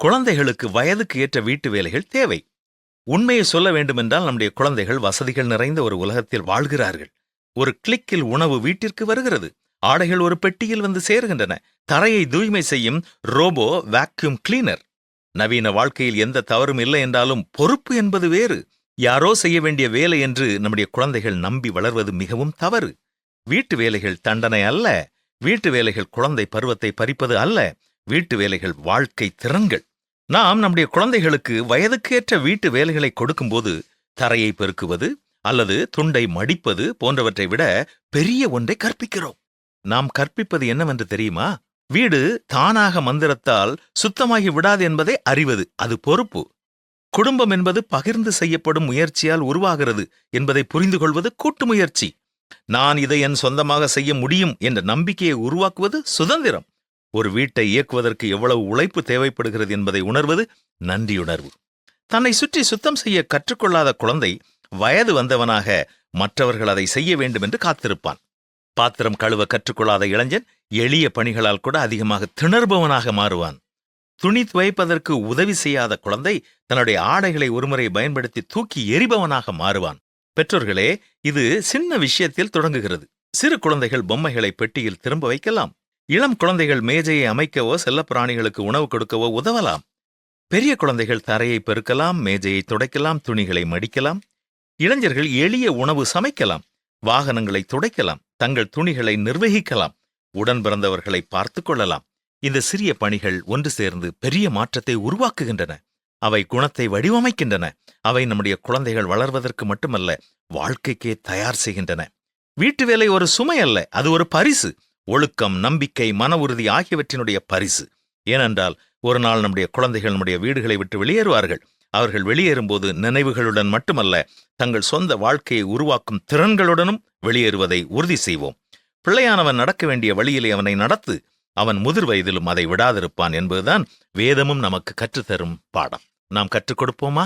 குழந்தைகளுக்கு வயதுக்கு ஏற்ற வீட்டு வேலைகள் தேவை. உண்மையை சொல்ல வேண்டுமென்றால் நம்முடைய குழந்தைகள் வசதிகள் நிறைந்த ஒரு உலகத்தில் வாழ்கிறார்கள். ஒரு கிளிக்கில் உணவு வீட்டிற்கு வருகிறது. ஆடைகள் ஒரு பெட்டியில் வந்து சேர்கின்றன. தரையை தூய்மை செய்யும் ரோபோ வாக்யூம் கிளீனர். நவீன வாழ்க்கையில் எந்த தவறும் இல்லை என்றாலும் பொறுப்பு என்பது வேறு. யாரோ செய்ய வேண்டிய வேலை என்று நம்முடைய குழந்தைகள் நம்பி வளர்வது மிகவும் தவறு. வீட்டு வேலைகள் தண்டனை அல்ல. வீட்டு வேலைகள் குழந்தை பருவத்தை பறிப்பது அல்ல. வீட்டு வேலைகள் வாழ்க்கை திறன்கள். நாம் நம்முடைய குழந்தைகளுக்கு வயதுக்கேற்ற வீட்டு வேலைகளை கொடுக்கும்போது தரையை பெருக்குவது அல்லது துண்டை மடிப்பது போன்றவற்றை விட பெரிய ஒன்றை கற்பிக்கிறோம். நாம் கற்பிப்பது என்னவென்று தெரியுமா? வீடு தானாக மந்திரத்தால் சுத்தமாகி விடாது என்பதை அறிவது. அது பொறுப்பு. குடும்பம் என்பது பகிர்ந்து செய்யப்படும் முயற்சியால் உருவாகிறது என்பதை புரிந்து கொள்வது கூட்டு முயற்சி. நான் இதை என் சொந்தமாக செய்ய முடியும் என்ற நம்பிக்கையை உருவாக்குவது சுதந்திரம். ஒரு வீட்டை இயக்குவதற்கு எவ்வளவு உழைப்பு தேவைப்படுகிறது என்பதை உணர்வது நன்றியுணர்வு. தன்னை சுற்றி சுத்தம் செய்ய கற்றுக்கொள்ளாத குழந்தை வயது வந்தவனாக மற்றவர்கள் அதை செய்ய வேண்டும் என்று காத்திருப்பான். பாத்திரம் கழுவ கற்றுக்கொள்ளாத இளைஞன் எளிய பணிகளால் கூட அதிகமாக திணறுபவனாக மாறுவான். துணி துவைப்பதற்கு உதவி செய்யாத குழந்தை தன்னுடைய ஆடைகளை ஒருமுறை பயன்படுத்தி தூக்கி எறிபவனாக மாறுவான். பெற்றோர்களே, இது சின்ன விஷயத்தில் தொடங்குகிறது. சிறு குழந்தைகள் பொம்மைகளை பெட்டியில் திரும்ப வைக்கலாம். இளம் குழந்தைகள் மேஜையை அமைக்கவோ செல்லப்பிராணிகளுக்கு உணவு கொடுக்கவோ உதவலாம். பெரிய குழந்தைகள் தரையை பெருக்கலாம், மேஜையை துடைக்கலாம், துணிகளை மடிக்கலாம். இளைஞர்கள் எளிய உணவு சமைக்கலாம், வாகனங்களை துடைக்கலாம், தங்கள் துணிகளை நிர்வகிக்கலாம், உடன் பிறந்தவர்களை பார்த்து கொள்ளலாம். இந்த சிறிய பணிகள் ஒன்று சேர்ந்து பெரிய மாற்றத்தை உருவாக்குகின்றன. அவை குணத்தை வடிவமைக்கின்றன. அவை நம்முடைய குழந்தைகள் வளர்வதற்கு மட்டுமல்ல, வாழ்க்கைக்கே தயார் செய்கின்றன. வீட்டு வேலை ஒரு சுமை அல்ல, அது ஒரு பரிசு. ஒழுக்கம், நம்பிக்கை, மன உறுதி ஆகியவற்றினுடைய பரிசு. ஏனென்றால் ஒரு நாள் நம்முடைய குழந்தைகள் நம்முடைய வீடுகளை விட்டு வெளியேறுவார்கள். அவர்கள் வெளியேறும்போது நினைவுகளுடன் மட்டுமல்ல, தங்கள் சொந்த வாழ்க்கையை உருவாக்கும் திறன்களுடனும் வெளியேறுவதை உறுதி செய்வோம். பிள்ளையானவன் நடக்க வேண்டிய வழியிலே அவனை நடத்து. அவன் முதிர் வயதிலும் அதை விடாதிருப்பான் என்பதுதான் வேதமும் நமக்கு கற்றுத்தரும் பாடம். நாம் கற்றுக் கொடுப்போமா?